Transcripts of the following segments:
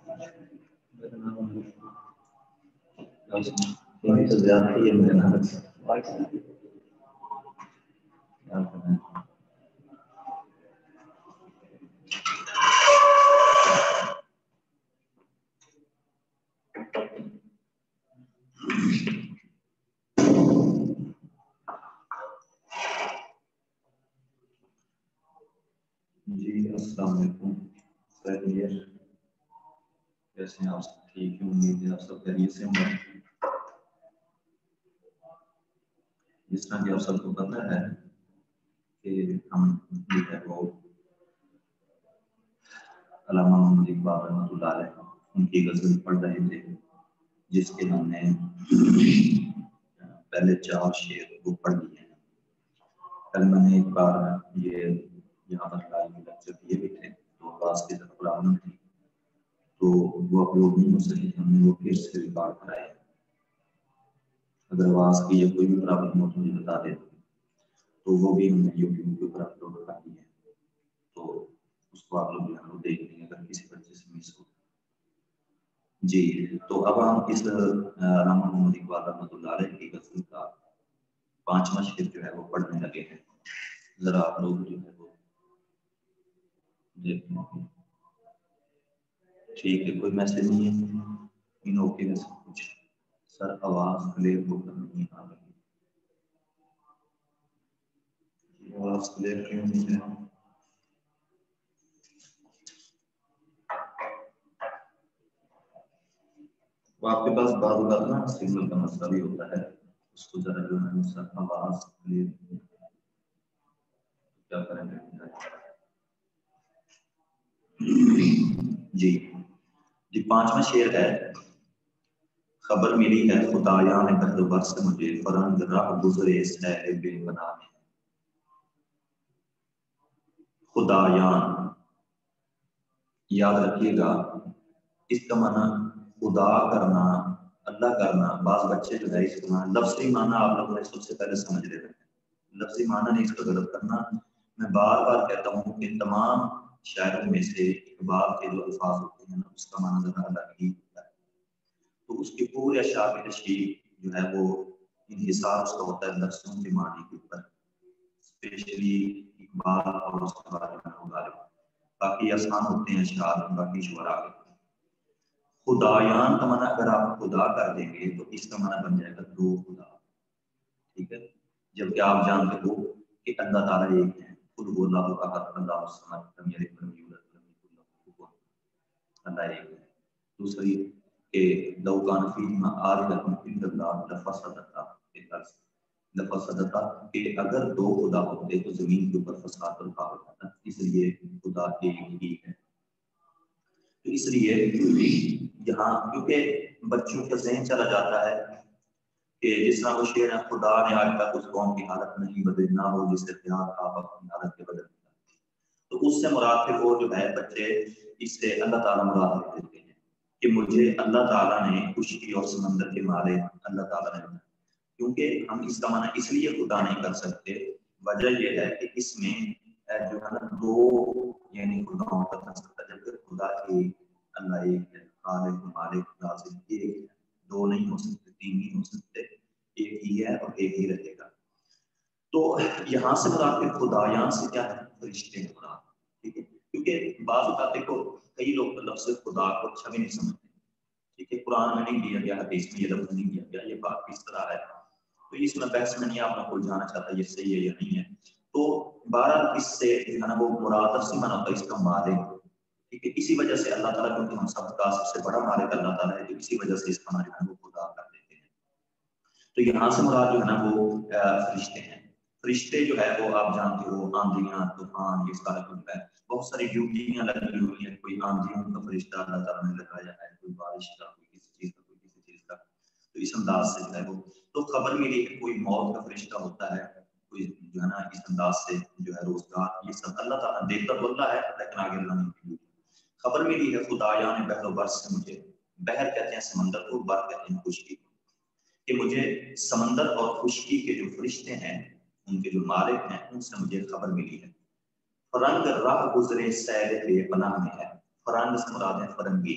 جی السلام علیکم، خیریت؟ کیسے ہیں آپ سب؟ ٹھیک ہے، امید ہے آپ سب خیریت سے ہوں گے۔ جس طرح کہ آپ سب کو پتہ ہے کہ ہم جو ہے وہ علامہ محمد اقبال رحمۃ اللہ علیہ ان کی غزل پڑھ رہے تھے، جس کے ہم نے پہلے 4 شعر وہ پڑھ لیے ہیں۔ کل میں نے ایک بار یہ یہاں پر لیکچر دیے بھی تھے تو آواز کی طرف پرابلم تھی تو وہ اپلوڈ نہیں ہو سکی، ہم نے وہ پھر سے ریکارڈ کرائے۔ اگر آواز کی یا کوئی بھی پرابلم ہو تو مجھے بتا دیں تو وہ بھی ہم نے یوٹیوب کے اوپر اپلوڈ کر دی ہے، تو اس کو آپ لوگ یہاں دیکھ لیں اگر کسی وجہ سے مس ہو۔ جی تو اب ہم اس علامہ محمد اقبال رحمۃ اللہ علیہ کی غزل کا 5واں شعر جو ہے وہ پڑھنے لگے ہیں۔ ذرا آپ لوگ جو ہے وہ دیکھ لیں۔ ٹھیک ہے، کوئی میسج نہیں ہے ان اوکے میں سب کچھ؟ سر آواز کلیئر ہو کر نہیں آ رہی، آواز کلیئر کیوں نہیں ہے؟ آپ کے پاس بعض اوقات نا سگنل کا مسئلہ بھی ہوتا ہے، اس کو ذرا جو ہے سر آواز کلیئر کیا کریں گے؟ جی 5واں شعر ہے۔ خبر ملی ہے خدایاں نے بہر سے مجھے، فرنگ راہ گزرے سیر بے پناہ میں۔ خدایاں یاد رکھیے گا، اس کا معنی خدا کرنا، اللہ کرنا۔ بعض بچے جو ہے اس کا معنی لفظی معنی آپ لوگوں نے سب سے پہلے سمجھ لیتے ہیں، لفظی معنی نہیں اس کا غلط کرنا۔ میں بار بار کہتا ہوں کہ تمام شاعروں میں سے اقبال کے جو الفاظ ہوتے ہیں نا اس کا معنی ذرا الگ ہی ہوتا ہے، تو اس کے پورے اشعار کی تشریح جو ہے وہ انحصار اس کا ہوتا ہے لفظوں کے معنی کے اوپر، اسپیشلی اقبال اور اس کے بارے میں باقی آسان ہوتے ہیں اشعار باقی شعراء کے۔ خدایان کا معنی اگر آپ خدا کر دیں گے تو اس کا معنی بن جائے گا 2 خدا، ٹھیک ہے؟ جبکہ آپ جانتے ہو کہ اللہ تعالیٰ ایک ہے، خود وہ اللہ احد اللہ الصمد لم یلد ولم یولد ولم یکن له کفوا احد، اللہ ایک ہے۔ دوسری کہ لو کان فیہما آلہۃ الا اللہ لفسدتا لفسدتا، کہ اگر 2 خدا ہوتے تو زمین کے اوپر فساد برپا ہوتا، اس لیے خدا ایک ہی ہے۔ تو اس لیے یہاں کیونکہ بچوں کا ذہن چلا جاتا ہے کہ جس طرح وہ شعر ہے، خدا نے آج تک اس قوم کی حالت نہیں بدلی، نہ ہو جسے پیار آپ اپنی حالت کے بدل دیا، تو اس سے مراد پھر وہ جو ہے بچے اس سے اللہ تعالیٰ مراد لے لیتے ہیں کہ مجھے اللہ تعالیٰ نے خشکی اور سمندر کے مارے اللہ تعالیٰ نے بنایا۔ کیونکہ ہم اس کا معنی اس لیے خدا نہیں کر سکتے، وجہ یہ ہے کہ اس میں جو ہے نا 2 یعنی خداؤں کا کنسپٹ ہے، جبکہ خدا ایک، اللہ ایک ہے، خالق مالک رازق ایک ہے، 2 نہیں ہو سکتے، 3 نہیں ہو سکتے، ایک ہی ہے اور ایک ہی رہے گا۔ تو یہاں سے مراد پھر خدایان سے کیا ہے؟ فرشتے ہیں مراد، ٹھیک ہے؟ کیونکہ بعض اوقات دیکھو کئی لوگ لفظ خدا کو اچھا بھی نہیں سمجھتے، ٹھیک ہے؟ قرآن میں نہیں دیا گیا، حدیث میں یہ لفظ نہیں دیا گیا، یہ بات کس طرح ہے؟ تو اس میں بحث میں نہیں آپ کو جانا چاہتا یہ صحیح ہے یا نہیں ہے۔ تو بہرحال اس سے جو ہے نا وہ مراد سے مانا ہوتا ہے اس کا مالک، ٹھیک ہے؟ اسی وجہ سے اللہ تعالیٰ کیونکہ ہم سب کا سب سے بڑا مالک اللہ تعالیٰ ہے، تو اسی وجہ سے اس کا مالک وہ خدا کر دیتے ہیں۔ تو یہاں سے مراد جو ہے نا وہ فرشتے ہیں۔ فرشتے جو ہے وہ آپ جانتے ہو آندھیاں طوفان یہ سارا کچھ ہے، بہت ساری ڈیوٹیاں لگی ہوئی ہیں، کوئی آندھیوں کا فرشتہ اللہ تعالیٰ نے لگایا ہے، کوئی بارش کا، کوئی کسی چیز کا، کوئی کسی چیز کا، تو اس انداز سے جو ہے وہ تو خبر ملی ہے کوئی موت کا فرشتہ ہوتا ہے، کوئی جو ہے نا اس انداز سے جو ہے روزگار، یہ سب اللہ تعالیٰ دیتا تو اللہ ہے لیکن آگے اللہ نے خبر ملی ہے خدایان بحر و بر سے مجھے، بحر کہتے ہیں سمندر کو، بر کہتے ہیں خشکی کو، کہ مجھے سمندر اور خشکی کے جو فرشتے ہیں ان کے جو مالک ہیں ان سے مجھے خبر ملی ہے۔ فرنگ راہ گزرے سیر بے پناہ میں ہے، فرنگ سے مراد ہے فرنگی،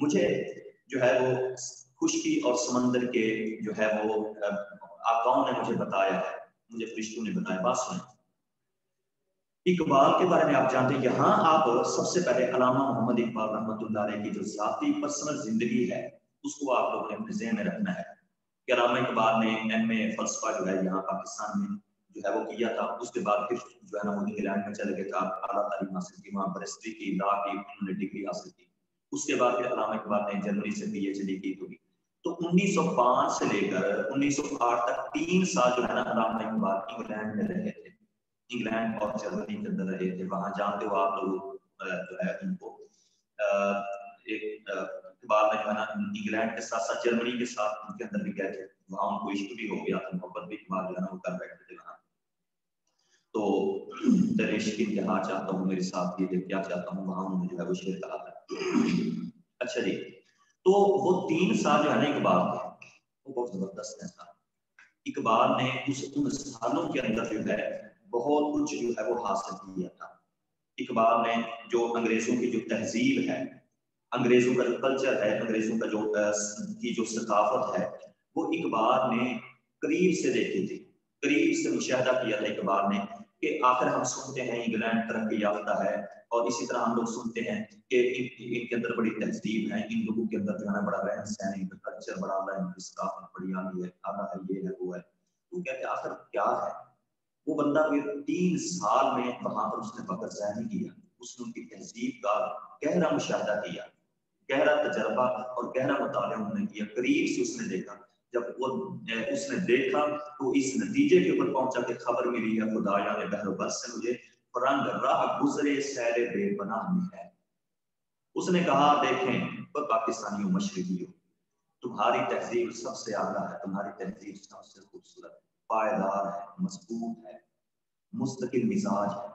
مجھے جو ہے وہ خشکی اور سمندر کے جو ہے وہ آقاؤں نے مجھے بتایا ہے، مجھے فرشتوں نے بتایا۔ بات سنیں، اقبال کے بارے میں آپ جانتے ہیں، یہاں آپ سب سے پہلے علامہ محمد اقبال رحمۃ اللہ علیہ کی جو ذاتی پرسنل زندگی ہے اس کو آپ لوگوں نے اپنے ذہن میں رکھنا ہے کہ علامہ اقبال نے ایم اے فلسفہ جو ہے یہاں پاکستان میں جو ہے وہ کیا تھا، اس کے بعد پھر جو ہے نا وہ انگلینڈ میں چلے گئے تھا، اعلیٰ تعلیم حاصل کی، وہاں برسٹری کی، لا کی انہوں نے ڈگری حاصل کی۔ اس کے بعد پھر علامہ اقبال نے جرمنی سے پی ایچ ڈی کی ہوگی۔ تو 1905 سے لے کر 1908 تک 3 سال جو ہے نا علامہ اقبال انگلینڈ میں رہے تھے، انگلینڈ اور جرمنی کے اندر رہے تھے۔ وہاں جانتے ہو آپ لوگ جو ہے ان کو ایک بعد میں جو ہے نا انگلینڈ کے ساتھ ساتھ جرمنی کے ساتھ ان کے اندر بھی گئے تھے، وہاں ان کو عشق بھی ہو گیا تھا، محبت بھی بعد جو ہے نا وہ کر بیٹھے تھے وہاں۔ تو تیرے عشق کی انتہا چاہتا ہوں میرے ساتھ یہ کیا چاہتا ہوں، وہاں انہوں نے جو ہے وہ شعر کہا تھا۔ اچھا جی، تو وہ 3 سال جو ہے نا اقبال کے وہ بہت زبردست ہے۔ اقبال نے ان سالوں کے اندر جو ہے بہت کچھ جو ہے وہ حاصل کیا تھا۔ اقبال نے جو انگریزوں کی جو تہذیب ہے، انگریزوں کا جو کلچر ہے، انگریزوں کا جو ثقافت ہے، وہ اقبال نے قریب سے دیکھی تھی، قریب سے مشاہدہ کیا تھا اقبال نے کہ آخر ہم سنتے ہیں انگلینڈ ترقی یافتہ ہے، اور اسی طرح ہم لوگ سنتے ہیں کہ ان کے اندر بڑی تہذیب ہے، ان لوگوں کے اندر جو ہے بڑا رہن سہن، ان کا کلچر بڑا ہے، ان کی ثقافت بڑی عالی ہے، اعلیٰ ہے، یہ ہے وہ ہے۔ تو کہتے ہیں آخر کیا ہے؟ وہ بندہ پھر 3 سال میں وہاں پر اس نے وقت ضائع نہیں کیا، اس نے ان کی تہذیب کا گہرا مشاہدہ کیا، گہرا تجربہ اور گہرا مطالعہ انہوں نے کیا، قریب سے اس نے دیکھا۔ جب وہ اس نے دیکھا تو اس نتیجے کے اوپر پہنچا کہ خبر ملی ہے خدایا نے بحر و بر سے مجھے، رنگ راہ گزرے سیر بے پناہ میں ہے۔ اس نے کہا دیکھیں وہ پاکستانیوں مشرقیوں، تمہاری تہذیب سب سے اعلیٰ ہے، تمہاری تہذیب سب سے خوبصورت، پائیدار ہے، مضبوط ہے، مستقل مزاج ہے۔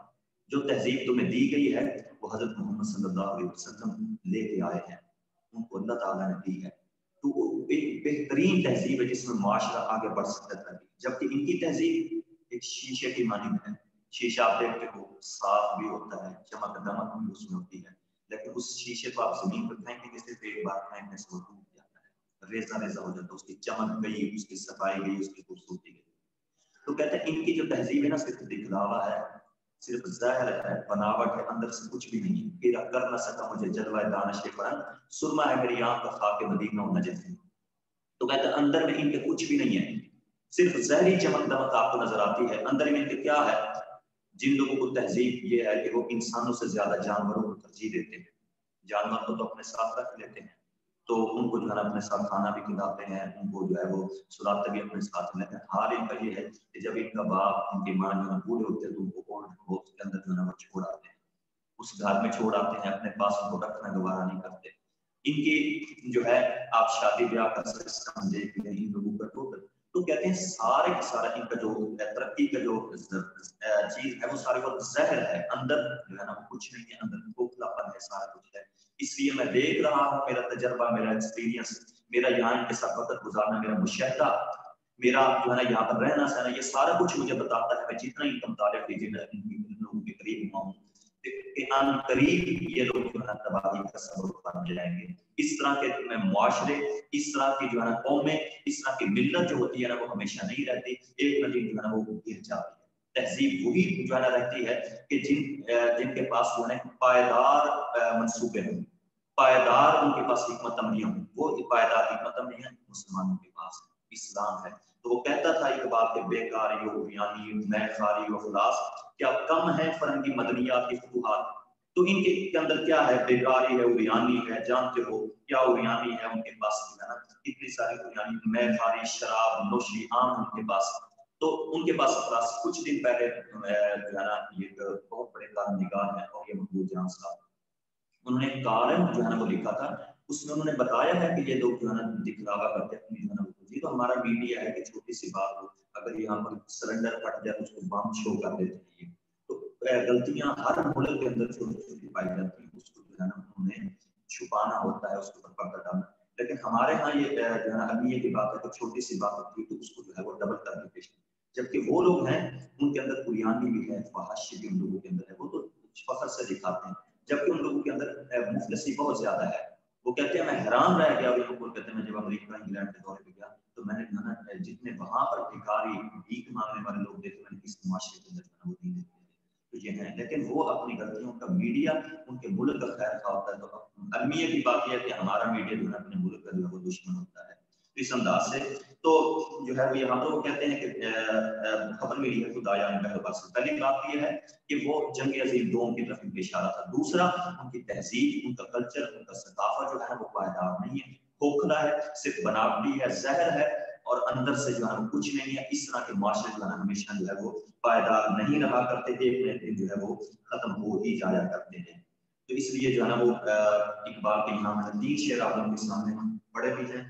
جو تہذیب تمہیں دی گئی ہے وہ حضرت محمد صلی اللہ علیہ وسلم لے کے آئے ہیں، ان کو اللہ تعالیٰ نے دی ہے۔ تو وہ ایک بہترین تہذیب ہے جس میں معاشرہ آگے بڑھ سکتا ہے، جبکہ ان کی تہذیب ایک شیشے کی مانند ہے۔ شیشہ آپ دیکھتے ہو صاف بھی ہوتا ہے، چمک دمک بھی اس میں ہوتی ہے، لیکن اس شیشے کو آپ زمین پر پھینکیں گے، صرف ایک بار پھینکنے سے وہ ٹوٹ جاتا ہے، ریزہ ریزہ ہو جاتا ہے، اس کی چمک گئی، اس کی صفائی گئی، اس کی خوبصورتی گئی۔ تو کہتے ہیں ان کی جو تہذیب ہے نا صرف دکھلاوا ہے، صرف ظاہر ہے، بناوٹ ہے، اندر سے کچھ بھی نہیں ہے۔ پیدا کر نہ سکا مجھے جلوہ دانش قرآن، سرما ہے میری آنکھ کا خاک مدینہ و نجف۔ تو کہتے ہیں اندر میں ان کے کچھ بھی نہیں ہے، صرف ظاہری چمک دمک آپ کو نظر آتی ہے، اندر میں ان کے کیا ہے؟ جن لوگوں کو تہذیب یہ ہے کہ وہ انسانوں سے زیادہ جانوروں کو ترجیح دیتے ہیں، جانور کو تو اپنے ساتھ رکھ لیتے ہیں، تو ان کو جو ہے اپنے ساتھ کھانا بھی کھلاتے ہیں، ان کو جو ہے وہ سلاتے بھی اپنے ساتھ، لیکن حال ان کا یہ ہے کہ جب ان کا باپ ان کی ماں جو ہے بوڑھے ہوتے ہیں تو ان کو اولڈ ہوم کے اندر جو ہے وہ چھوڑ آتے ہیں، اس گھر میں چھوڑ آتے ہیں، اپنے پاس ان کو رکھنا گوارا نہیں کرتے۔ ان کی جو ہے آپ شادی بیاہ کا سسٹم دیکھ لیں ان لوگوں کا، تو کہتے ہیں سارے کا سارا ان کا جو ترقی کا جو چیز ہے وہ سارے وقت زہر ہے، اندر جو ہے نا کچھ نہیں ہے، اندر کھوکھلاپن ہے، سارا کچھ ہے۔ اس لیے میں دیکھ رہا ہوں، میرا تجربہ، میرا ایکسپیرینس، میرا یہاں ان کے ساتھ وقت گزارنا، میرا مشاہدہ، میرا جو ہے نا یہاں پر رہنا سہنا، یہ سارا کچھ مجھے بتاتا ہے، میں جتنا ان کا مطالعہ کیجیے میں ان لوگوں کے قریب ہوا ہوں کہ ان قریب یہ لوگ جو ہے نا تباہی کا سبب بن جائیں گے۔ اس طرح کے معاشرے، اس طرح کی جو ہے نا قومیں، اس طرح کی ملت جو ہوتی ہے نا وہ ہمیشہ نہیں رہتی، ایک نہ ایک جو ہے نا وہ گر جاتی ہے۔ تہذیب وہی جو ہے نا رہتی ہے کہ جن کے پاس جو ہے پائیدار منصوبے ہوں، پائیدار ان کے پاس حکمت عملیاں ہوں، وہ پائیدار حکمت عملیاں مسلمانوں کے پاس اسلام ہے۔ تو وہ کہتا تھا اقبال کے بیکاری و بیانی میں خاری و خلاص، کیا کم ہے فرنگی مدنیات کی فتوحات۔ تو ان کے اندر کیا ہے؟ بیکاری ہے، اوریانی ہے، جانتے ہو کیا اوریانی ہے ان کے پاس ہے نا، اتنی ساری اوریانی، میں خاری، شراب نوشی عام ان کے پاس۔ تو ان کے پاس کچھ دن پہلے جو ہے نا یہ بہت بڑے کارن نگار ہیں اور یہ محبوب جہاں صاحب، انہوں نے کارن جو ہے نا وہ لکھا تھا، اس میں انہوں نے بتایا ہے کہ یہ لوگ جو ہے نا دکھلاوا کرتے ہیں اپنی جو ہے نا، تو ہمارا میڈیا ہے کہ چھوٹی سی بات ہو، اگر یہاں پر سلنڈر پھٹ جائے تو اس کو بم شو کر دیتے ہیں، تو غلطیاں ہر ملک کے اندر چھوٹی چھوٹی پائی جاتی ہیں، اس کو جو ہے نا انہیں چھپانا ہوتا ہے، اس کو پردہ ڈالنا۔ لیکن ہمارے ہاں یہ جو ہے نا المیہ کی بات ہے کہ چھوٹی سی بات ہوتی ہے تو اس کو جو ہے وہ ڈبل کر کے پیش، جبکہ وہ لوگ ہیں ان کے اندر قریانی بھی ہے، فحش بھی ان لوگوں کے اندر ہے، وہ تو فخر سے دکھاتے ہیں، جبکہ ان لوگوں کے اندر مفلسی بہت زیادہ ہے، وہ کہتے ہیں میں حیران رہ گیا، کہتے ہیں میں جب امریکہ انگلینڈ کے دورے پہ گیا تو میں نے کہا نا جتنے وہاں پر بھکاری بھیک مانگنے والے لوگ دیکھے میں نے کس معاشرے کے اندر وہ دین دیتے ہیں تو یہ ہیں، لیکن وہ اپنی غلطیوں کا میڈیا ان کے ملک کا خیر خواہ ہوتا ہے. تو المیہ کی بات یہ ہے کہ ہمارا میڈیا جو ہے اپنے ملک کا جو ہے وہ دشمن ہوتا ہے اس انداز سے. تو جو ہے وہ یہاں تو وہ کہتے ہیں کہ خبر میری ہے خدا یا ان کا سے پہلی بات یہ ہے کہ وہ جنگ عظیم دوم کی طرف ان کا اشارہ تھا. دوسرا ان کی تہذیب، ان کا کلچر، ان کا ثقافت جو ہے وہ پائیدار نہیں ہے، کھوکھلا ہے، صرف بناوٹی ہے، زہر ہے اور اندر سے جو ہے وہ کچھ نہیں ہے. اس طرح کے معاشرے جو ہے ہمیشہ جو ہے وہ پائیدار نہیں رہا کرتے تھے، ایک دن جو ہے وہ ختم ہو ہی جایا کرتے ہیں. تو اس لیے جو ہے نا وہ اقبال کے یہاں میں 3 شعر آپ لوگوں کے سامنے پڑھے بھی ہیں،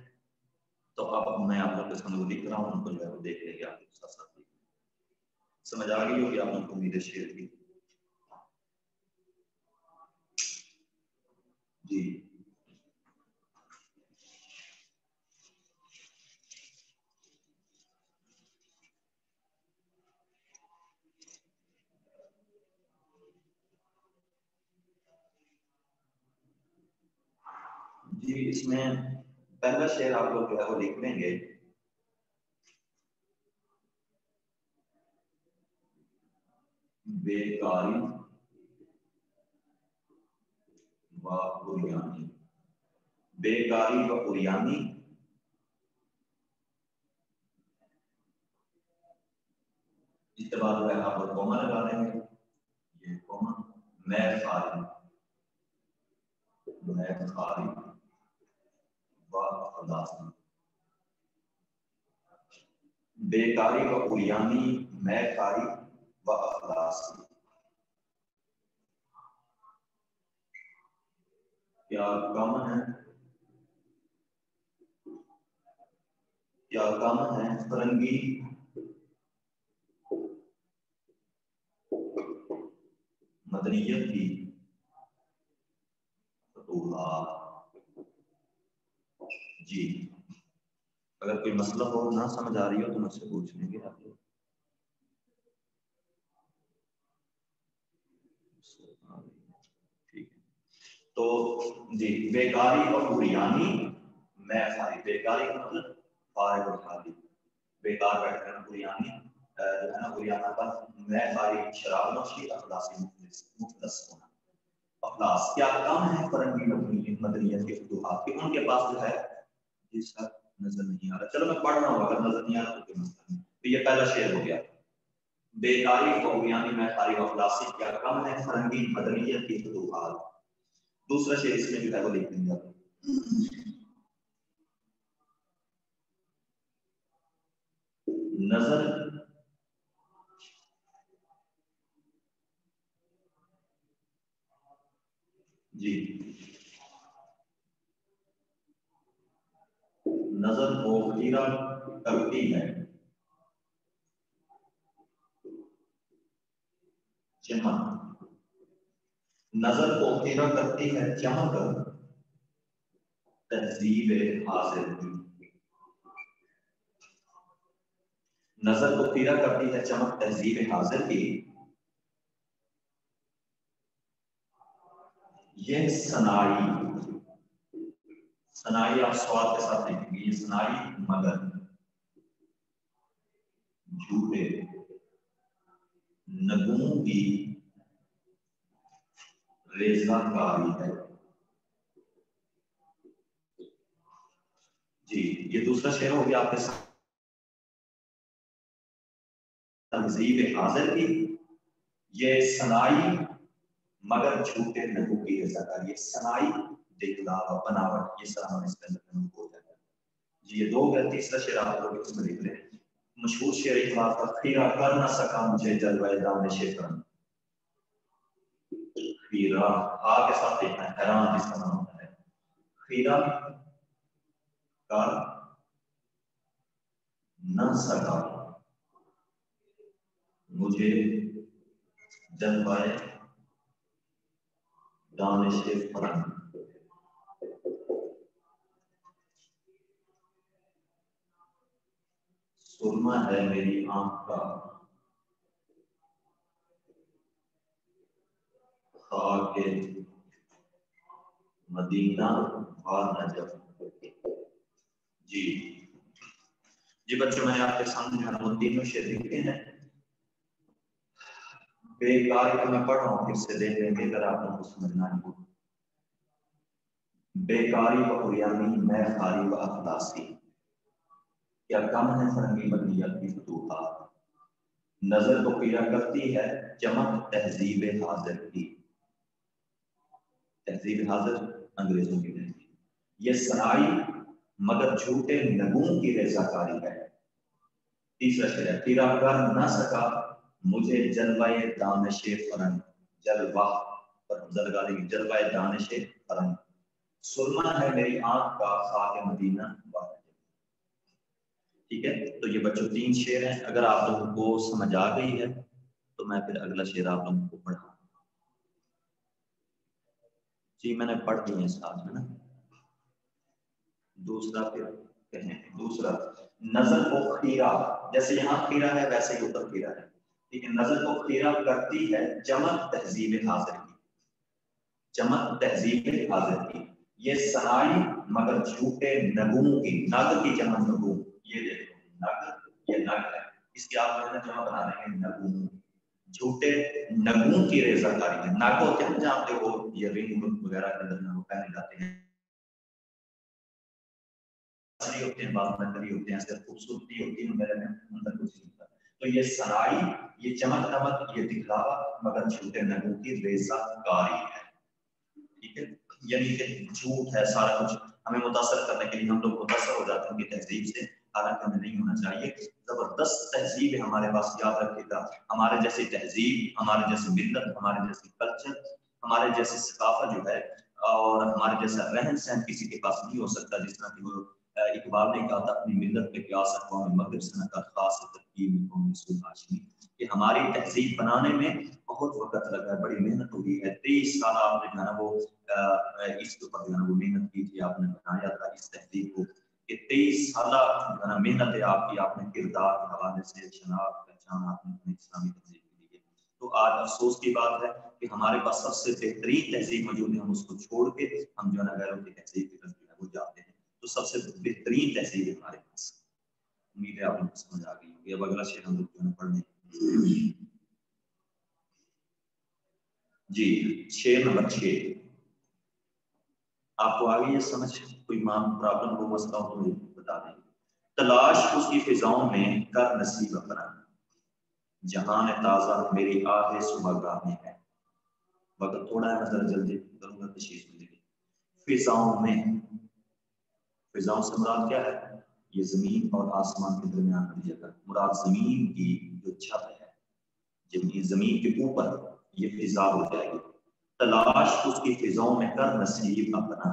تو اب میں آپ لوگوں کے سامنے وہ لکھ رہا ہوں، ان کو جو ہے وہ دیکھ لیں گے، آپ کے ساتھ ساتھ سمجھ آ گئی ہوگی آپ لوگوں کو میرے شعر کی. جی جی اس میں پہلا شعر آپ لوگ جو ہے وہ لکھ لیں گے. بیکاری و عریانی، بیکاری و عریانی اس کے بعد جو ہے آپ لوگ کوما لگا لیں گے. یہ کوما میں خالی میں خالی و اخلاصی، بیکاری و عریانی میں خالی و اخلاصی. کیا کامن ہے، کیا کامن ہے فرنگی مدنیت کی فتوحات. جی اگر کوئی مسئلہ ہو نہ سمجھ آ رہی ہو تو مجھ سے پوچھ لیں گے آپ لوگ. ٹھیک ہے تو جی بیکاری اور عریانی میں خالی، بیکاری کا مطلب فارغ اور خالی، بیکار بیٹھ کر عریانی جو ہے نا عریانہ پر میں خالی شراب نوشی اخلاصی مخلص ہونا. اخلاص کیا کام ہے فرنگی مدنیت کے فتوحات کے، ان کے پاس جو ہے جس کا نظر نہیں آ رہا. چلو میں پڑھ رہا ہوں، اگر نظر نہیں آ رہا تو کوئی مسئلہ نہیں. تو یہ پہلا شعر ہو گیا، بیکاری و عریانی میں خالی و اخلاصی کیا کم ہے فرنگی مدنیت کی فتوحات. دوسرا شعر اس میں جو ہے وہ لکھ دیں گے. نظر جی نظر کو خیرہ کرتی ہے چمک، نظر کو خیرہ کرتی ہے چمک تہذیب حاضر کی. نظر کو خیرہ کرتی ہے چمک تہذیب حاضر کی. یہ سنائی، سنائی آپ سوال کے ساتھ لکھیں گے، یہ سنائی مگر جھوٹے نگوں کی ریزہ کاری ہے. جی یہ دوسرا شعر ہو گیا آپ کے ساتھ تہذیب حاضر کی. یہ سنائی مگر جھوٹے نگوں کی ریزہ کاری. یہ سنائی دکھلاوا بناوٹ، یہ سارا اس کے اندر ہو جاتا ہے. جی یہ دو گیا. تیسرا شعر آپ لوگ اس میں لکھ لیں، مشہور شعر اقبال کا، خیرہ کر نہ سکا مجھے جلوہ دانش کرم. خیرہ آ کے ساتھ لکھنا ہے، حیران جس کا نام ہوتا ہے. خیرہ کر نہ سکا مجھے جلوہ دانش کرم. سرما ہے میری آنکھ کا خاک مدینہ جی بچوں، میں نے آپ کے سامنے وہ تینوں شعر لکھے ہیں. بیکاری کو میں پڑھ رہا ہوں، پھر سے دیکھ لیں گے اگر آپ لوگوں کو سمجھنا ہے. بیکاری و عریانی میں خاری و افلاسی، کیا کم ہے فرنگی مدنیت کی فتوحات. نظر کو پیرا کرتی ہے چمک تہذیب حاضر کی. تہذیب حاضر انگریزوں کی تہذیب. یہ سنائی مگر جھوٹے نگوں کی رضا کاری ہے. تیسرا شعر ہے، پیرا کر نہ سکا مجھے جلوہ دانش فرنگ. جلوہ پر حمزہ لگا دیں گے، جلوہ دانش فرنگ. سرما ہے میری آنکھ کا خاک مدینہ والا. ٹھیک ہے، تو یہ بچوں تین شعر ہیں. اگر آپ لوگوں کو سمجھ آ گئی ہے تو میں پھر اگلا شعر آپ لوگوں کو پڑھاؤں. جی میں نے پڑھ دی ہیں ساتھ میں نا. دوسرا پھر کہیں، دوسرا نظر کو خیرہ، جیسے یہاں خیرہ ہے ویسے ہی اوپر خیرہ ہے. ٹھیک ہے، نظر کو خیرہ کرتی ہے چمک تہذیب حاضر کی. چمک تہذیب حاضر کی. یہ سنائی مگر جھوٹے نگوں کی. نگ کی جمع نگوں، یہ دیکھو نگ، یہ نگ ہے، اس کی آپ نے جمع بنا دیں گے نگوں. جھوٹے نگوں کی رضا کاری ہے. نگ ہوتے ہیں جانتے ہو، یہ رنگ وغیرہ کے اندر نگ پہنے جاتے ہیں، ہوتے ہیں بعض نقلی ہوتے ہیں، ایسے خوبصورتی ہوتی ہے میرے میں اندر کچھ نہیں ہوتا. تو یہ سنائی، یہ چمک دمک، یہ دکھلاوا مگر جھوٹے نگوں کی رضا کاری ہے. ٹھیک ہے، یعنی کہ جھوٹ ہے سارا کچھ. ہمیں متاثر کرنے کے لیے ہم لوگ متاثر ہو جاتے ہیں ان کی تہذیب سے، حالانکہ ہمیں نہیں ہونا چاہیے. زبردست تہذیب ہے ہمارے پاس، یاد رکھیے گا. ہمارے جیسی تہذیب، ہمارے جیسی ملت، ہمارے جیسی کلچر، ہمارے جیسی ثقافت جو ہے اور ہمارے جیسا رہن سہن کسی کے پاس نہیں ہو سکتا. جس طرح کہ وہ اقبال نے کہا تھا اپنی ملت پہ قیاس اقوام مغرب سنہ کا خاص ترکیب قوم رسول ہاشمی، کہ ہماری تہذیب بنانے میں بہت وقت لگا ہے، بڑی محنت ہوئی ہے. 23 سال آپ نے جو ہے نا وہ اس کے اوپر جو ہے نا وہ محنت کی تھی، آپ نے بنایا تھا اس تہذیب کو. کہ 23 سالہ جو ہے نا محنت ہے آپ کی. آپ نے کردار کے حوالے سے شناخت پہچان آپ نے اپنی اسلامی تہذیب کے لیے. تو آج افسوس کی بات ہے کہ ہمارے پاس سب سے بہترین تہذیب موجود ہے، ہم اس کو چھوڑ کے ہم جو ہے نا غیروں کی تہذیب کی طرف جو ہے وہ جاتے ہیں. تو سب سے بہترین تہذیب ہے ہمارے پاس. امید ہے آپ کو سمجھ آ گئی ہوگی. اب اگلا شعر ہم لوگ پڑھنے. جی شعر نمبر 6. آپ کو آگے یہ سمجھ کوئی پرابلم کو مسئلہ ہو تو مجھے بتا دیں. تلاش اس کی فضاؤں میں کر نصیب اپنا، جہان تازہ میری آہ صبح گاہ میں ہے. وقت تھوڑا ہے، میں ذرا جلدی کروں گا تشخیص ملے گی. فضاؤں میں، فضاؤں سے مراد کیا ہے؟ یہ زمین اور آسمان کے درمیان کی جگہ. مراد زمین کی جو چھت ہے، جبکہ زمین کے اوپر یہ فضا ہو جائے گی. تلاش اس کی فضاؤں میں کر نصیب اپنا،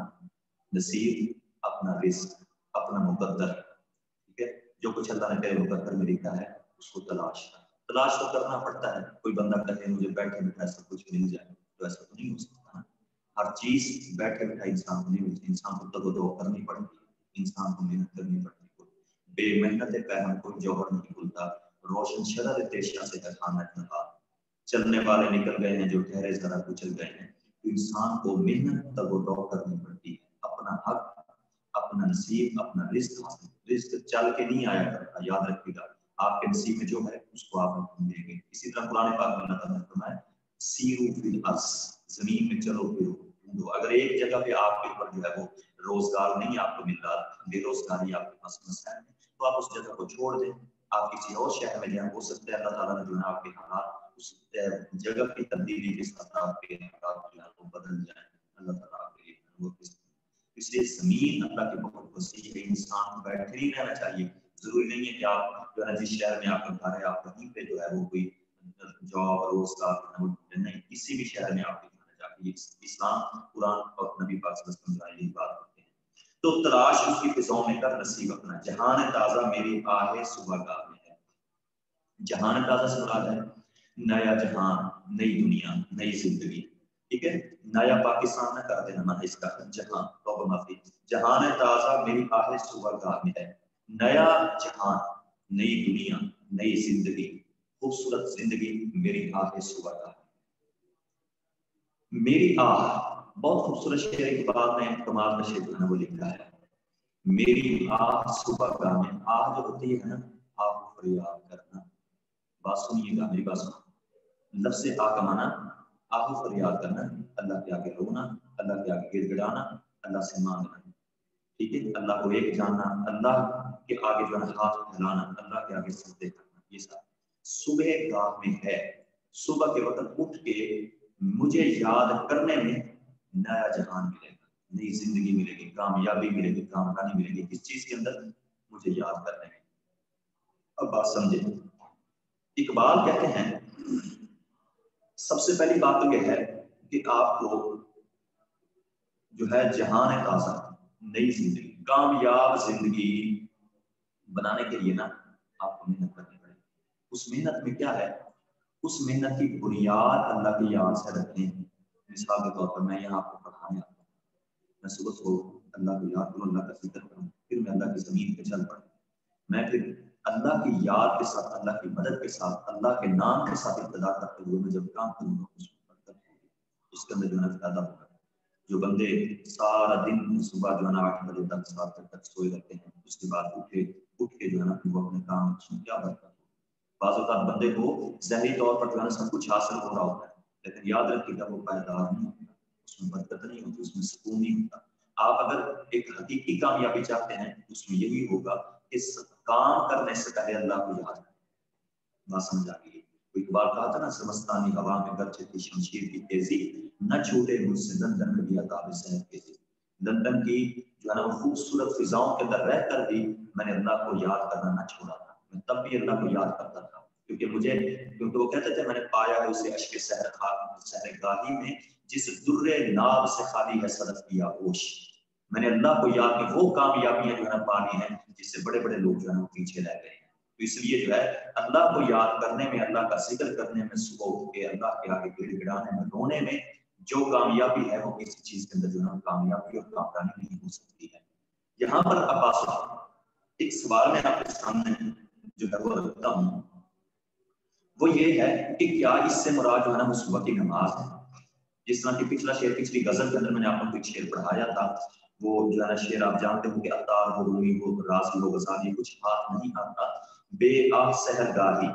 نصیب اپنا رزق، اپنا مقدر. ٹھیک ہے، جو کچھ اللہ نے تیرے مقدر میں لکھا ہے اس کو تلاش کر. تلاش تو کرنا پڑتا ہے. کوئی بندہ کہتے ہیں مجھے بیٹھے بیٹھے سب کچھ مل جائے، تو ایسا تو نہیں ہو سکتا نا. ہر چیز بیٹھے بیٹھے انسان کو نہیں ملتی. انسان کو تگ و دو کرنی پڑتی ہے، انسان کو محنت کرنی پڑتی ہے. بے محنت پیغام کو جوہر نہیں کھلتا. روشن شرر تیشہ سے ہے خانہ نقاب. چلنے والے نکل گئے ہیں جو ٹھہرے ذرا کچل گئے ہیں. انسان کو محنت تگ و دو کرنی پڑتی ہے. اپنا حق، اپنا نصیب، اپنا رزق حاصل. رزق چل کے نہیں آیا کرتا، یاد رکھیے گا. آپ کے نصیب میں جو ہے اس کو آپ دیں گے. اسی طرح قرآن پاک میں اللہ تعالیٰ نے فرمایا سیرو فی الارض، زمین میں چلو پھرو ڈھونڈو. اگر ایک جگہ پہ آپ کے اوپر جو ہے وہ روزگار نہیں آپ کو مل رہا، بے روزگاری آپ کے پاس مسئلہ ہے، تو آپ اس جگہ کو چھوڑ دیں، آپ کسی اور شہر میں جائیں. ہو سکتا ہے اللہ تعالیٰ نے جو ہے آپ کے حالات اس جگہ کی تبدیلی کے ساتھ آپ کے حالات جو ہے وہ بدل جائیں. اللہ تعالیٰ آپ کے لیے وہ اس لیے زمین اللہ کے بہت وسیع ہے. انسان کو بیٹھے ہی رہنا چاہیے. ضروری نہیں ہے کہ آپ جو ہے جس شہر میں آپ کا گھر ہے آپ وہیں پہ جو ہے وہ کوئی جاب روزگار نہیں. کسی بھی شہر میں آپ رہنا چاہیے. اسلام، قرآن اور نبی پاک صلی اللہ علیہ وسلم یہی بات کرتے ہیں. تو تلاش اس کی فضاؤں میں کر نصیب اپنا، جہان تازہ میری آہ صبح گاہ میں ہے. جہان تازہ سے مراد ہے نیا جہان، نئی دنیا، نئی زندگی. ٹھیک ہے، نیا پاکستان نہ کر دینا نہ اس کا جہاں توبہ معافی. جہان تازہ میری آہ صبح گاہ میں ہے. نیا جہان، نئی دنیا، نئی زندگی، خوبصورت زندگی میری آہ صبح گاہ. میری آہ بہت خوبصورت شعر کی بات میں کمال کا شعر جو ہے وہ لکھا ہے، میری آہ صبح کا میں، آہ جو ہوتی ہے نا آہ فریاد کرنا، بات سنیے گا میری بات سنو، لفظ آہ کا معنی آہ فریاد کرنا، اللہ کے آگے رونا، اللہ کے آگے گڑ گڑانا، اللہ سے مانگنا، ٹھیک ہے، اللہ کو ایک جاننا، اللہ کے آگے جو ہے ہاتھ پھیلانا، اللہ کے آگے سجدے کرنا، یہ سب صبح گاہ میں ہے۔ صبح کے وقت اٹھ کے مجھے یاد کرنے میں نیا جہان ملے گا، نئی زندگی ملے گی، کامیابی ملے گی، کامیابی ملے گی، کس چیز کے اندر؟ مجھے یاد کرنے میں۔ اب بات سمجھے، اقبال کہتے ہیں سب سے پہلی بات تو یہ ہے کہ آپ کو جو ہے جہان تازہ، نئی زندگی، کامیاب زندگی بنانے کے لیے نا آپ کو محنت کرنی پڑے گی۔ اس محنت میں کیا ہے؟ اس محنت کی بنیاد اللہ کی یاد سے رکھیں۔ مثال کے طور پر میں یہاں آپ کو پڑھانے آتا ہوں، میں صبح صبح اللہ کو یاد کروں، اللہ کا ذکر کروں، پھر میں اللہ کی زمین پہ چل پڑوں، میں پھر اللہ کی یاد کے ساتھ، اللہ کی مدد کے ساتھ، اللہ کے نام کے ساتھ ابتدا کرتے ہوئے میں جب کام کروں گا اس میں برکت ہوگی، اس کے اندر جو ہے نا فائدہ ہوگا۔ جو بندے سارا دن صبح جو ہے نا 8 بجے تک 7 بجے تک سوئے رہتے ہیں، اس کے بعد اٹھ کے جو ہے نا وہ اپنے کام کیا برکت ہو۔ بعض اوقات بندے کو ذہنی طور پر جو ہے نا سب کچھ حاصل ہو رہا ہوتا ہے، لیکن یاد رکھیے گا وہ پائیدار نہیں ہوتا، اس میں برکت نہیں ہوتی، اس میں سکون نہیں ہوتا۔ آپ اگر ایک حقیقی کامیابی چاہتے ہیں تو اس میں یہی ہوگا کہ کام کرنے سے پہلے اللہ کو یاد کریں۔ بات سمجھا گئی؟ کوئی بار کہا تھا نا، سمستانی ہوا میں گرچہ تھی شمشیر کی تیزی، نہ چھوٹے مجھ سے لندن میں بھی عطاب صحت کے تھی۔ لندن کی جو ہے نا وہ خوبصورت فضاؤں کے اندر رہ کر بھی میں نے اللہ کو یاد کرنا نہ چھوڑا تھا، میں تب بھی اللہ کو یاد کرتا تھا، کیونکہ وہ کہتے تھے میں نے پایا ہے اسے اشک سحر گاہی میں، جس در ناب سے خالی ہے صدف کی آغوش۔ میں نے اللہ کو یاد کہ وہ کامیابیاں جو ہے نا پانی ہیں جس سے بڑے بڑے لوگ جو ہے نا پیچھے رہ گئے ہیں۔ تو اس لیے جو ہے اللہ کو یاد کرنے میں، اللہ کا ذکر کرنے میں، صبح اٹھ کے اللہ کے آگے گڑ گڑانے میں، رونے میں جو کامیابی ہے وہ کسی چیز کے اندر جو ہے کامیابی اور کامرانی نہیں ہو سکتی ہے۔ یہاں پر عباس ایک سوال میں آپ کے سامنے جو ہے وہ رکھتا ہوں، وہ یہ ہے کہ کیا اس سے مراد جو ہے نا وہ صبح کی نماز ہے؟ جس طرح کہ پچھلا شعر، پچھلی غزل کے اندر میں نے آپ کو ایک شعر پڑھایا تھا، وہ جو ہے نا شعر آپ جانتے ہو کہ عطار ہو، رومی ہو، رازی ہو، غزالی، کچھ ہاتھ نہیں آتا بے آہ سحر گاہی۔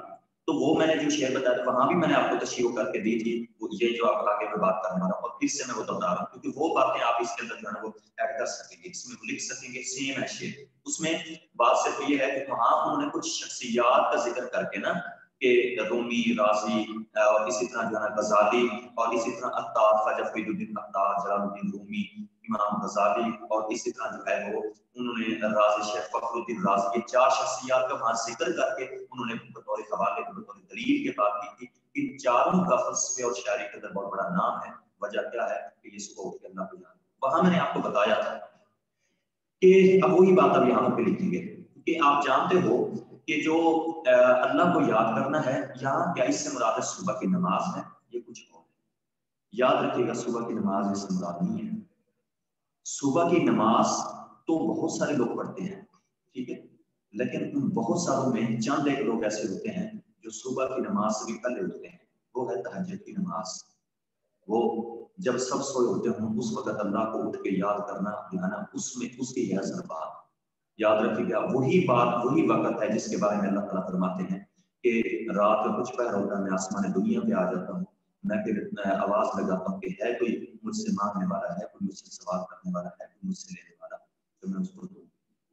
تو وہ میں نے جو شعر بتایا تھا وہاں بھی میں نے آپ کو تشریح کر کے دی تھی، وہ یہ جو آپ آگے میں بات کرنے والا ہوں، اور پھر سے میں وہ بتا رہا ہوں کیونکہ وہ باتیں آپ اس کے اندر جو ہے نا وہ ایڈ کر سکیں گے، اس میں لکھ سکیں گے، سیم ہے شعر۔ اس میں بات صرف یہ ہے کہ وہاں انہوں نے کچھ شخصیات کا ذکر کر کے نا کہ رومی، رازی اور اسی طرح جو ہے غزالی اور اسی طرح عطار، خواجہ فرید الدین عطار، جلال الدین رومی، امام غزالی اور اسی طرح جو ہے وہ انہوں نے رازی شیخ فخر الدین رازی، یہ 4 شخصیات کا وہاں ذکر کر کے انہوں نے بطور حوالے کے بطور دلیل کے بات کی تھی۔ ان چاروں کا فلسفے اور شاعری کے اندر بہت بڑا نام ہے۔ وجہ کیا ہے کہ یہ صبح اٹھ کے اللہ کو یاد، وہاں میں نے آپ کو بتایا تھا کہ اب وہی بات اب یہاں پہ لکھیں گے کہ آپ جانتے ہو کہ جو اللہ کو یاد کرنا ہے، یہاں کیا اس سے مراد صبح کی نماز ہے؟ یہ کچھ اور ہے۔ یاد رکھیے گا صبح کی نماز اس سے مراد نہیں ہے۔ صبح کی نماز تو بہت سارے لوگ پڑھتے ہیں، ٹھیک ہے، لیکن ان بہت ساروں میں چند ایک لوگ ایسے ہوتے ہیں جو صبح کی نماز سے بھی پہلے اٹھتے ہیں، وہ ہے تہجد کی نماز۔ وہ جب سب سوئے ہوتے ہوں اس وقت اللہ کو اٹھ کے یاد کرنا جو ہے نا، اس میں اس کی یہ اثر بات یاد رکھیے گا۔ وہی بات، وہی وقت ہے جس کے بارے میں اللہ تعالیٰ فرماتے ہیں کہ رات کا کچھ پہر ہوتا ہے، میں آسمان دنیا پہ آ جاتا ہوں، میں پھر آواز لگاتا ہوں کہ ہے کوئی مجھ سے مانگنے والا، ہے کوئی مجھ سے سوال کرنے والا، ہے کوئی مجھ سے لینے والا، تو میں اس کو دوں۔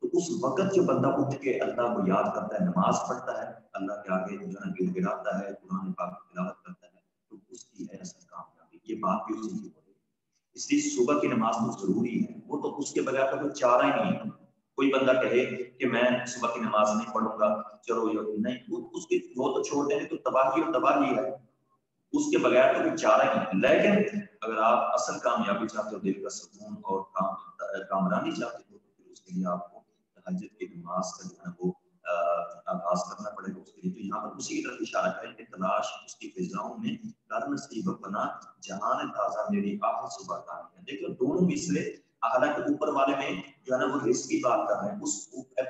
تو اس وقت جو بندہ اٹھ کے اللہ کو یاد کرتا ہے، نماز پڑھتا ہے، اللہ کے آگے جو ہے گڑ گڑاتا ہے، قرآن پاک کی تلاوت کرتا ہے، تو اس کی ہے اصل کامیابی۔ یہ بات بھی اسی کی ہو رہی ہے۔ اس لیے صبح کی نماز تو ضروری ہے، وہ تو اس کے بغیر تو کوئی چارہ ہی نہیں ہے۔ کوئی بندہ کہے کہ میں صبح کی نماز نہیں پڑھوں گا، چلو نہیں، اس کی وہ تو چھوڑ دیں تو تباہی اور تباہی ہے، اس کے بغیر تو کوئی چارہ ہی نہیں۔ لیکن اگر آپ اصل کامیابی چاہتے ہو، دل کا سکون اور کامرانی چاہتے ہو، تو پھر اس کے لیے آپ کو تہجد کی نماز کا جو ہے وہ آغاز کرنا پڑے گا۔ اس کے لیے تو یہاں پر اسی کی طرف اشارہ کریں کہ تلاش اس کی فضاؤں میں کر نصیب اپنا جہان تازہ میری آہ صبح کا ہے۔ دیکھو دونوں مصرے، حالانکہ اوپر والے میں جو ہے نا وہ رزق کی بات کر رہے ہیں، اس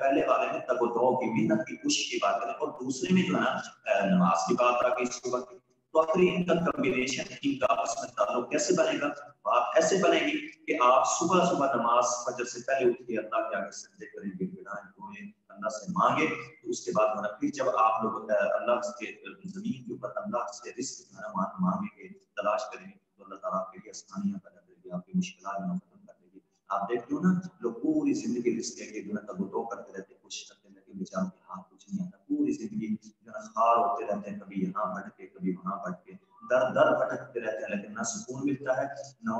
پہلے والے میں تگ و دو کی، محنت کی، کوشش کی بات کریں، اور دوسرے میں جو ہے نا نماز کی بات آ گئی صبح کی۔ تو آخر ان کا کمبینیشن، ان کا آپس میں تعلق کیسے بنے گا؟ بات ایسے بنے گی کہ آپ صبح صبح نماز فجر سے پہلے اٹھ کے اللہ کے آگے سجدے کریں گے، گڑائیں روئیں، اللہ سے مانگے، تو اس کے بعد پھر جب آپ لوگ اللہ کے زمین کے اوپر اللہ سے رزق مانگیں گے، تلاش کریں گے، تو اللہ تعالیٰ آپ کے لیے آسانیاں پیدا کرے گی، آپ کی مشکلات میں ختم کر دے گی۔ آپ دیکھتے ہو نا لوگ پوری زندگی رزق کے جو ہے تگو کرتے رہتے، کوشش کرتے ہیں لیکن بیچاروں کے ہاتھ کچھ نہیں آتا، پوری زندگی جو ہے خار ہوتے رہتے ہیں، کبھی یہاں بھٹک کے کبھی وہاں بھٹک کے، در در بھٹکتے رہتے ہیں، لیکن نہ سکون ملتا ہے نہ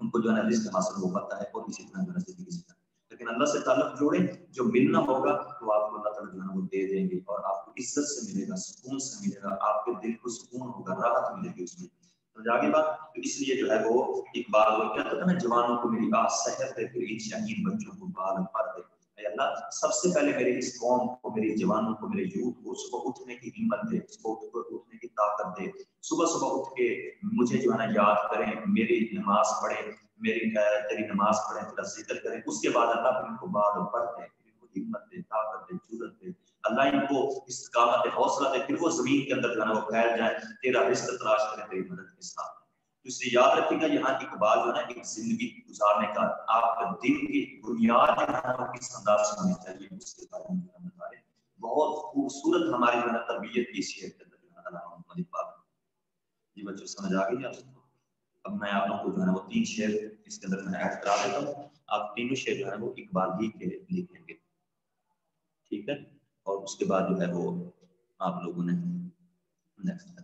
ان کو جو ہے رزق حاصل ہو پاتا ہے، اور اسی طرح جو ہے زندگی سے۔ لیکن اللہ سے تعلق جوڑیں، جو ملنا ہوگا تو آپ کو اللہ تعالیٰ جو ہے وہ دے دیں گے، اور آپ کو عزت سے ملے گا، سکون سے ملے گا، آپ کے دل کو سکون ہوگا، راحت ملے گی اس میں۔ تو آگے بات، تو اس لیے جو ہے وہ ایک بات وہ کیا کہتا ہے نا، جوانوں کو میری آہ سحر دے، پھر ان شہید بچوں کو بال پر دے۔ اے اللہ سب سے پہلے میرے اس قوم کو، میری جوانوں کو، میرے یوتھ کو صبح اٹھنے کی ہمت دے، صبح اٹھنے کی طاقت دے، صبح صبح اٹھ کے مجھے جو ہے نا یاد کریں، میری نماز پڑھیں، میری تیری نماز پڑھیں، تیرا ذکر کریں، اس کے بعد اللہ ان کو بال پر دے، ان کو ہمت دے، طاقت دے، جرأت دے، اللہ ان کو استقامت دے، حوصلہ دے، پھر وہ زمین کے اندر جو ہے نا وہ پھیل جائیں، تیرا رزق تلاش کریں تیری مدد کے ساتھ۔ اس لیے یاد رکھیے گا یہاں ایک بات جو ہے نا، ایک زندگی گزارنے کا آپ کا دل کی بنیاد جو ہے وہ کس انداز سے ہونی چاہیے، اس کے بارے میں بتا رہے ہیں۔ بہت خوبصورت ہماری جو ہے نا تربیت کی شعر کے اندر جو ہے نا محمد اقبال۔ یہ بچوں سمجھ آ گئی آپ سب کو؟ اب میں آپ لوگوں کو جو ہے نا وہ 3 شعر اس کے اندر میں ایڈ کرا دیتا ہوں، آپ تینوں شعر جو ہے نا وہ اقبال ہی کے لکھیں گے، ٹھیک ہے؟ اور اس کے بعد جو ہے وہ آپ لوگوں نے نیکسٹ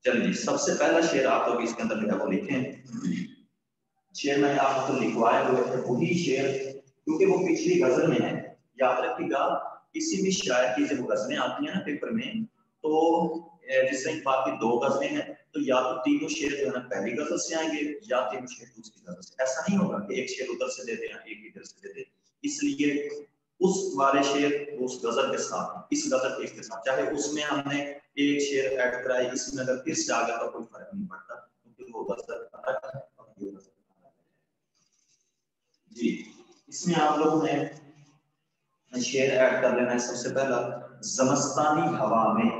چلیے جی، سب سے پہلا شعر آپ لوگ اس کے اندر جو ہے وہ لکھیں۔ شعر میں آپ کو لکھوائے ہوئے تھے وہی شعر، کیونکہ وہ پچھلی غزل میں ہے۔ یاد رکھیے گا کسی بھی شاعر کی جب غزلیں آتی ہیں نا پیپر میں، تو جس سے بات کی 2 غزلیں ہیں تو یا تو تینوں شعر جو ہے نا پہلی غزل سے آئیں گے یا تینوں شعر دوسری غزل سے، ایسا نہیں ہوگا کہ ایک شعر ادھر سے دے دیں ایک ادھر سے دے دیں۔ اس لیے اس والے شعر اس غزل کے ساتھ، اس غزل کے ساتھ، چاہے اس میں ہم نے ایک شعر ایڈ کرائے، اس میں اگر پھر سے آ گیا تو کوئی فرق نہیں پڑتا، کیونکہ وہ غزل الگ ہے اور یہ غزل الگ ہے۔ جی اس میں آپ لوگوں نے شعر ایڈ کر لینا ہے۔ سب سے پہلا زمستانی ہوا میں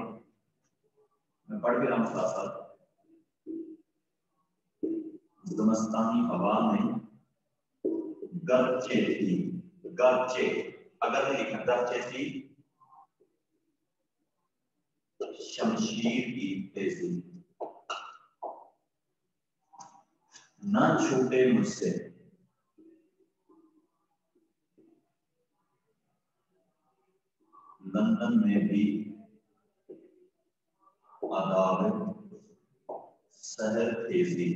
پڑھ کے رہا ہوں ساتھ ساتھ، زمستانی ہوا میں گرچہ تھی، گرچہ اگر میں لکھا گرچہ تھی شمشیر کی تیزی، نہ چھوٹے مجھ سے لندن میں بھی عداوت سحر تیزی۔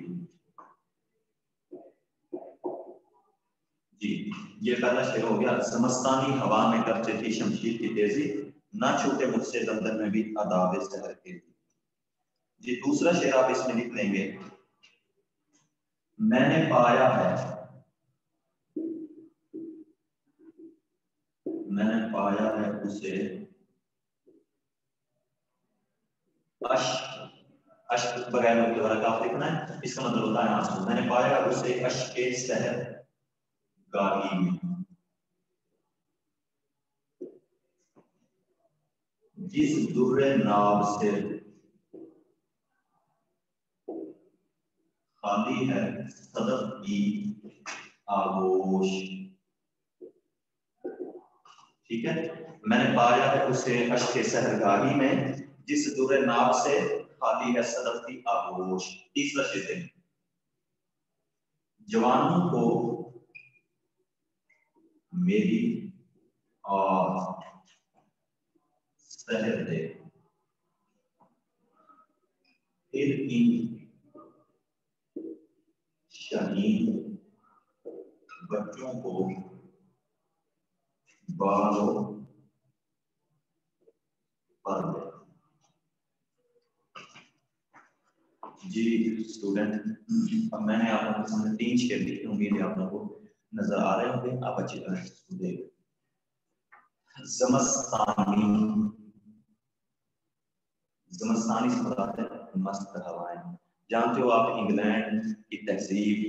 جی یہ پہلا شعر ہو گیا، زمستانی ہوا میں گرچہ تھی شمشیر کی تیزی، نہ چھوٹے مجھ سے لندن میں بھی عداوت سحر تیزی۔ جی دوسرا شعر آپ اس میں لکھ لیں گے، میں نے پایا ہے، میں نے پایا ہے اسے اشک بغیر نقطے والا کاف لکھنا ہے، اس کا مطلب ہوتا ہے آنسو۔ میں نے پایا اسے اشک کے سحر گاہی میں، جس در ناب سے خالی ہے صدف کی آغوش۔ ٹھیک ہے، میں نے پایا ہے اسے اشک سحر گاہی میں، جس در ناب سے خالی ہے صدف کی آغوش۔ تیسرا شعر ہے، جوانوں کو میری آہ سحر دے، پھر ان شہید بچوں کو بالوں پر دے۔ جی اسٹوڈنٹ، اب میں نے آپ لوگوں کے سامنے 3 شعر لکھے ہوں گے، آپ لوگوں کو نظر آ رہے ہوں گے، آپ اچھی طرح سے سن لیں۔ زمستانی، زمستانی سے مراد ہے مست ہوائیں۔ جانتے ہو آپ انگلینڈ کی تہذیب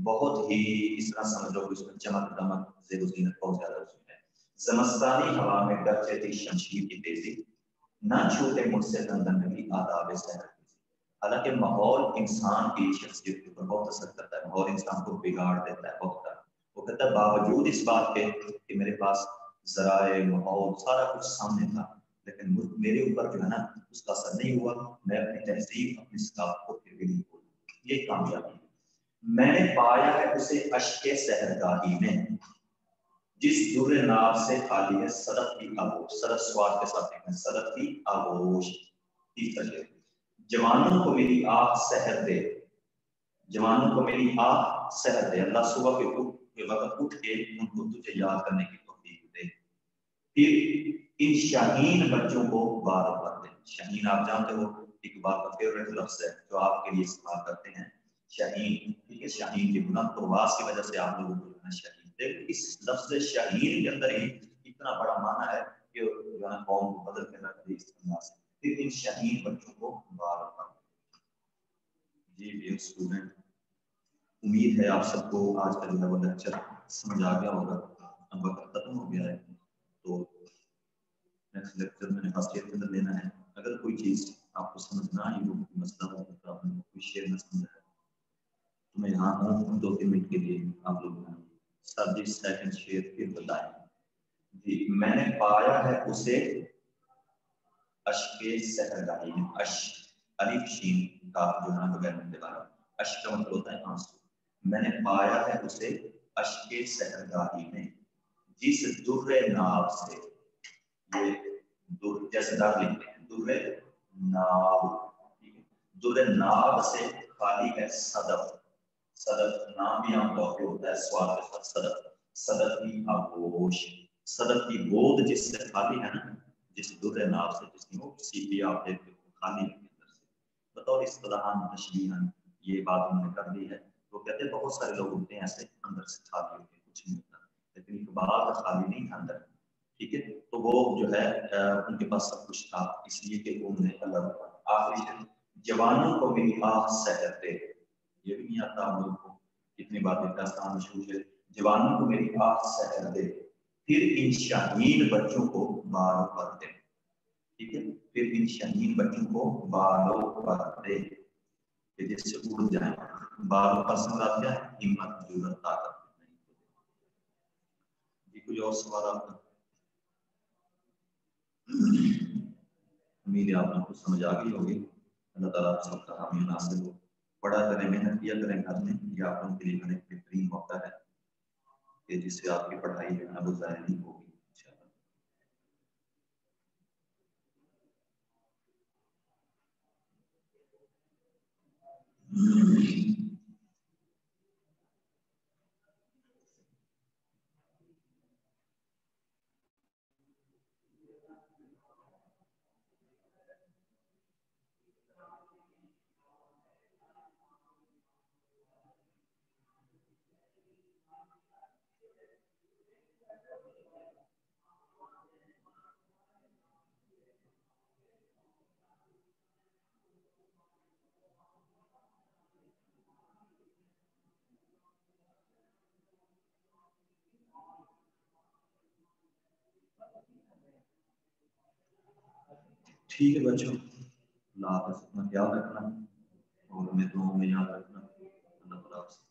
بہت ہی اس طرح سمجھ لو کہ اس میں چمک دمک زیب و زینت بہت زیادہ اس میں ہے۔ زمستانی ہوا میں گرچہ تھی شمشیر کی تیزی، نہ چھوٹے مجھ سے لندن میں بھی آداب سحر۔ حالانکہ ماحول انسان کی شخصیت کے اوپر بہت اثر کرتا ہے، ماحول انسان کو بگاڑ دیتا ہے بہت زیادہ۔ وہ کہتا ہے باوجود اس بات کے کہ میرے پاس ذرائع ماحول سارا کچھ سامنے تھا، لیکن میرے اوپر جو ہے نا اس کا اثر نہیں ہوا، میں اپنی تہذیب اپنی ثقافت کو پھر بھی نہیں بھولا، یہ کامیابی ہے۔ میں نے پایا ہے اسے اشک سحرگاہی میں، جس در ناب سے خالی ہے صدف کی آغوش، صدف سواد کے ساتھ لکھنا ہے، صدف کی آغوش۔ تیسرا شعر، جوانوں کو میری آہ سحر دے، جوانوں کو میری آہ سحر دے، اللہ صبح کے وقت اٹھ کے ان کو تجھے یاد کرنے کی توفیق دے۔ پھر ان شاہین بچوں کو بار بار دے، شاہین آپ جانتے ہو اقبال کا فیوریٹ لفظ ہے جو آپ کے لیے استعمال کرتے ہیں، شاہین، ٹھیک ہے، شاہین کی بلند پرواز کی وجہ سے آپ لوگوں کو جو ہے شاہین، لیکن اس لفظ شاہین کے اندر ہی اتنا بڑا معنی ہے کہ جو ہے قوم کو بدل کے رکھ دی اس انداز سے۔ پھر ان شاہین بچوں کو بار بار۔ جی ڈیئر اسٹوڈنٹ، امید ہے آپ سب کو آج کا جو ہے وہ لیکچر سمجھ آ گیا ہوگا، اب وقت ختم ہو گیا ہے تو نیکسٹ لیکچر میں نے فاسٹ ایئر کے اندر لینا ہے۔ اگر کوئی چیز آپ کو سمجھ نہ آئی ہو، مسئلہ ہو، آپ نے کوئی شیئر نہ سمجھا ہے تو میں یہاں ہوں 2-3 منٹ کے لیے، آپ لوگ سبجیکٹ سیکنڈ شیئر پھر بتائیں۔ جی میں نے پایا ہے اسے اشک سحرگاہی میں، اش الف شین کا جو ہے بغیر مدے والا، اشک کا مطلب ہوتا ہے آنسو۔ میں نے پایا ہے اسے اشک سحرگاہی میں، جس در ناب سے، یہ در جیسے در لکھتے ہیں، در ناب، در ناب سے خالی ہے صدف، صدف نام بھی عام طور پہ ہوتا ہے سواد کے ساتھ، صدف، صدف کی آغوش، صدف کی گود جس سے خالی ہے نا، جس در ناب سے، جس کی وہ سیپھی آپ دیکھتے ہو خالی ہے اندر سے، بطور اصطلاحاً تشبیہاً یہ بات انہوں نے کر دی ہے۔ وہ کہتے ہیں بہت سارے لوگ ہوتے ہیں ایسے اندر سے خالی ہوتے ہیں، کچھ نہیں ہوتا، لیکن اقبال خالی نہیں تھا اندر، ٹھیک ہے، تو وہ جو ہے ان کے پاس سب کچھ تھا، اس لیے کہ انہوں نے اللہ آخری جوانوں کو میری آہ سحر دے، یہ بھی نہیں آتا ہم لوگ کو، کتنی باتیں داستان مشہور ہے، جوانوں کو میری آہ سحر دے، پھر ان شاہین بچوں کو بالوں پر دے، ٹھیک ہے، پھر ان شاہین بچوں کو بالوں پر دے کہ جس سے اڑ جائیں، بالوں پر سے مراد کیا ہے؟ ہمت، جرأت، طاقت۔ یہ کوئی اور سوال آپ کا؟ امید ہے آپ کو سمجھ آ گئی ہوگی۔ اللہ تعالیٰ آپ سب کا حامی ناصر ہو، پڑھا کریں، محنت کیا کریں گھر میں، یہ آپ لوگوں کے لیے ایک بہترین موقع ہے کہ جس سے آپ کی پڑھائی جو ہے وہ ضائع نہیں ہوگی انشاءاللہ۔ ٹھیک ہے بچوں، اللہ حافظ، اپنا خیال رکھنا اور ہمیں دعاؤں میں یاد رکھنا۔ اللہ تعالیٰ آپ سے